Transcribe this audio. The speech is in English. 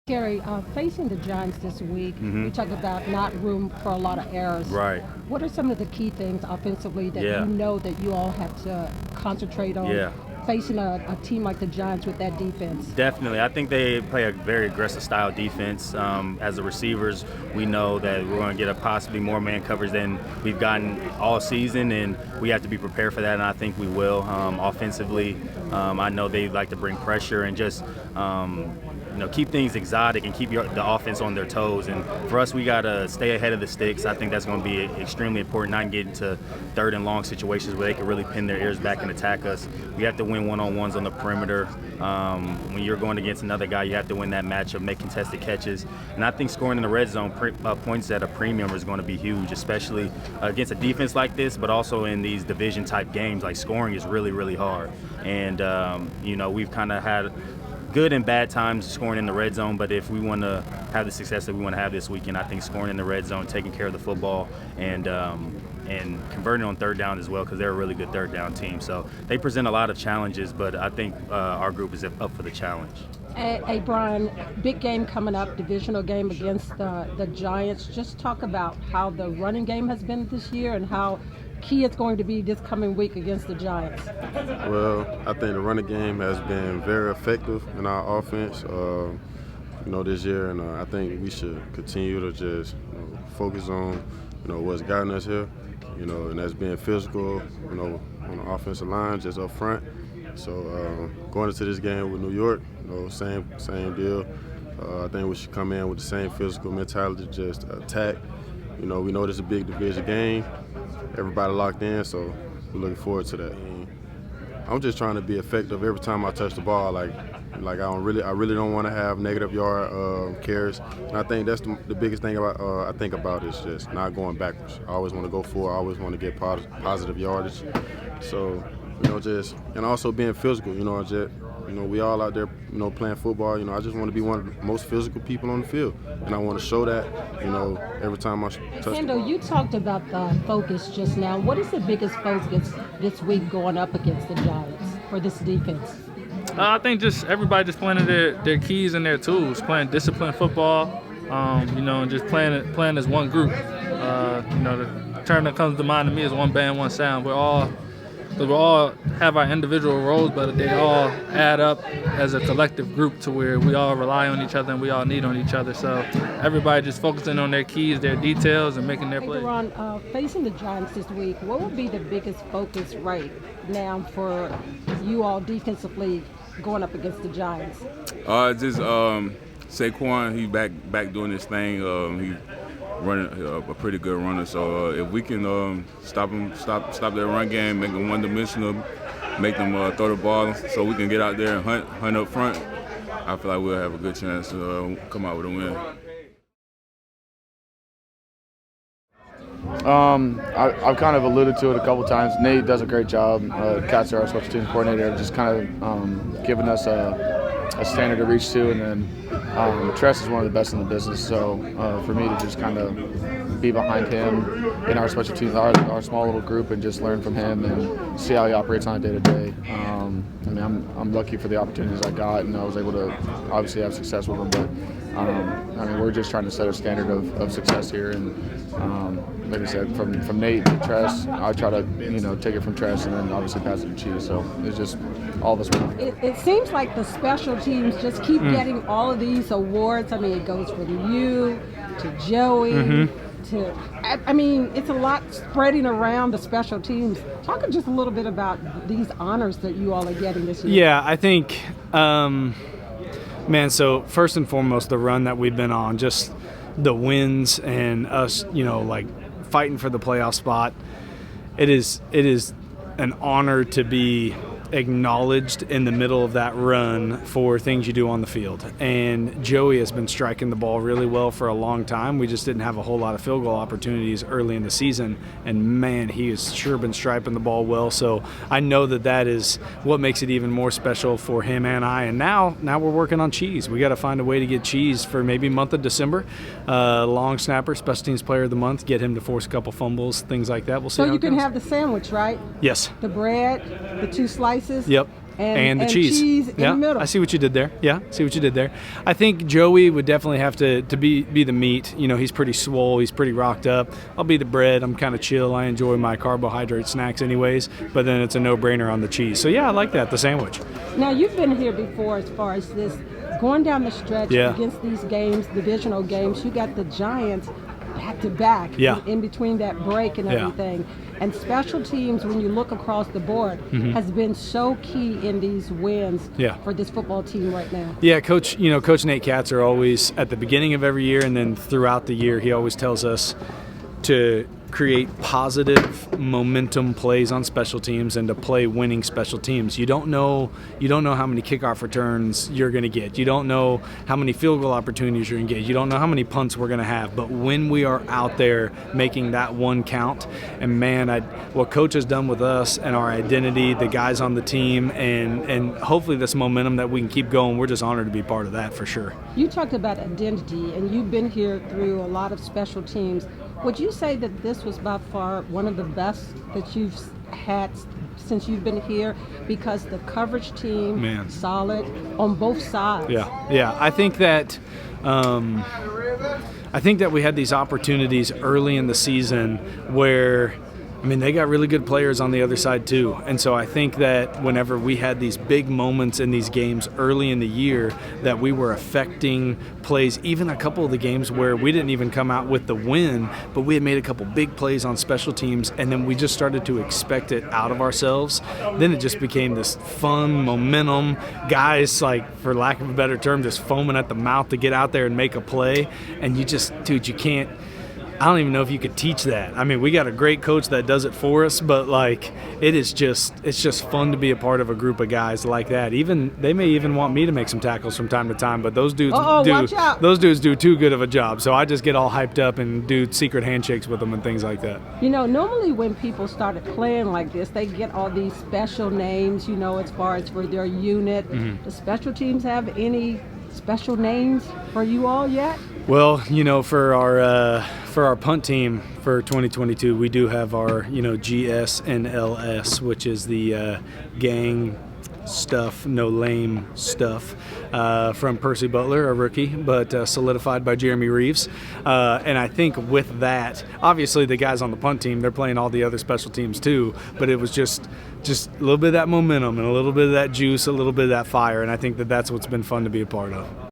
Gary, facing the Giants this week, we talk about not room for a lot of errors. Right. What are some of the key things offensively that Yeah. you know that you all have to concentrate on Yeah. facing a team like the Giants with that defense? Definitely. I think they play a very aggressive style defense. As the receivers, we know that we're going to get a possibly more man coverage than we've gotten all season, and we have to be prepared for that, and I think we will. Offensively, I know they like to bring pressure and just keep things exotic and keep the offense on their toes. And for us, we got to stay ahead of the sticks. I think that's going to be extremely important, not get into third and long situations where they can really pin their ears back and attack us. We have to win one-on-ones on the perimeter. When you're going against another guy, you have to win that matchup, make contested catches. And I think scoring in the red zone points at a premium is going to be huge, especially against a defense like this, but also in these division-type games. Like, scoring is really, really hard. And, we've kind of had good and bad times scoring in the red zone, but if we want to have the success that we want to have this weekend, I think scoring in the red zone, taking care of the football, and converting on third down as well, because they're a really good third down team. So they present a lot of challenges, but I think our group is up for the challenge. Hey, Brian, big game coming up, divisional game against the Giants. Just talk about how the running game has been this year and how key it's going to be this coming week against the Giants. Well, I think the running game has been very effective in our offense, this year, and I think we should continue to just focus on, what's gotten us here, and that's being physical, on the offensive line, just up front. So going into this game with New York, same deal. I think we should come in with the same physical mentality, just attack. We know this is a big division game. Everybody locked in, so we're looking forward to that. I'm just trying to be effective every time I touch the ball. Like I really don't want to have negative yard carries. And I think that's the biggest thing I think about is just not going backwards. I always want to go forward. I always want to get positive yardage. So and also being physical. We all out there, playing football. I just want to be one of the most physical people on the field, and I want to show that, every time I touch. Kendall, you talked about the focus just now. What is the biggest focus this week going up against the Giants for this defense? I think just everybody just playing their keys and their tools, playing disciplined football, and just playing as one group. The term that comes to mind to me is one band, one sound. We all have our individual roles, but they all add up as a collective group to where we all rely on each other and we all need on each other. So everybody just focusing on their keys, their details, and making their plays. Ron, facing the Giants this week, what would be the biggest focus right now for you all defensively going up against the Giants? Just Saquon, he back doing his thing. He running a pretty good runner. So if we can stop their run game, make them one-dimensional, make them throw the ball, so we can get out there and hunt up front, I feel like we'll have a good chance to come out with a win. I've kind of alluded to it a couple times. Nate does a great job. Katzer, our special teams coordinator, just kind of giving us a standard to reach to, and then Tress is one of the best in the business. So for me to just kind of be behind him in our special teams, our small little group, and just learn from him and see how he operates on a day-to-day. I'm lucky for the opportunities I got, and I was able to obviously have success with them. But we're just trying to set a standard of success here, and like I said, from Nate to Tress, I try to take it from Tress and then obviously pass it to Cheese. So it's just all of us working together. It seems like the special teams just keep getting all of these awards. It goes from you to Joey to it's a lot spreading around the special teams. Talk just a little bit about these honors that you all are getting this year. Yeah, I think, so first and foremost, the run that we've been on, just the wins and us, fighting for the playoff spot. It is an honor to be acknowledged in the middle of that run for things you do on the field. And Joey has been striking the ball really well for a long time. We just didn't have a whole lot of field goal opportunities early in the season. And man, he has sure been striping the ball well. So I know that is what makes it even more special for him and I. And now we're working on Cheese. We got to find a way to get Cheese for maybe month of December. Long snapper, special teams player of the month, get him to force a couple fumbles, things like that. We'll see. So how you it can goes. have the sandwich, right? Yes. The bread, the 2 slices. Yep. and the cheese. In the middle. I see what you did there. Yeah, see what you did there. I think Joey would definitely have to be the meat. You know, he's pretty swole. He's pretty rocked up. I'll be the bread. I'm kind of chill. I enjoy my carbohydrate snacks anyways, but then it's a no-brainer on the cheese. So, yeah, I like that, the sandwich. Now, you've been here before as far as this. Going down the stretch against these games, divisional games, you got the Giants back-to-back in between that break and everything. And special teams, when you look across the board, has been so key in these wins for this football team right now. Yeah, Coach Nate Katzer always, at the beginning of every year and then throughout the year, he always tells us to create positive momentum plays on special teams and to play winning special teams. You don't know how many kickoff returns you're going to get. You don't know how many field goal opportunities you're going to get. You don't know how many punts we're going to have. But when we are out there making that one count, and man, what Coach has done with us and our identity, the guys on the team, and hopefully this momentum that we can keep going, we're just honored to be part of that for sure. You talked about identity, and you've been here through a lot of special teams. Would you say that this was by far one of the best that you've had since you've been here? Because the coverage team, solid on both sides. Yeah. I think that we had these opportunities early in the season where, I mean, they got really good players on the other side too. And so I think that whenever we had these big moments in these games early in the year, that we were affecting plays, even a couple of the games where we didn't even come out with the win, but we had made a couple big plays on special teams, and then we just started to expect it out of ourselves. Then it just became this fun momentum. Guys, like, for lack of a better term, just foaming at the mouth to get out there and make a play. And you just, dude, you can't, I don't even know if you could teach that. I mean, we got a great coach that does it for us, but like it's just fun to be a part of a group of guys like that. Even they may even want me to make some tackles from time to time, but those dudes do too good of a job. So I just get all hyped up and do secret handshakes with them and things like that. You know, normally when people started playing like this, they get all these special names, you know, as far as for their unit. The special teams have any special names for you all yet? Well, you know, for our punt team for 2022, we do have our, you know, GSNLS, which is the gang stuff, no lame stuff, from Percy Butler, a rookie, but solidified by Jeremy Reeves. And I think with that, obviously the guys on the punt team, they're playing all the other special teams too, but it was just a little bit of that momentum and a little bit of that juice, a little bit of that fire, and I think that that's what's been fun to be a part of.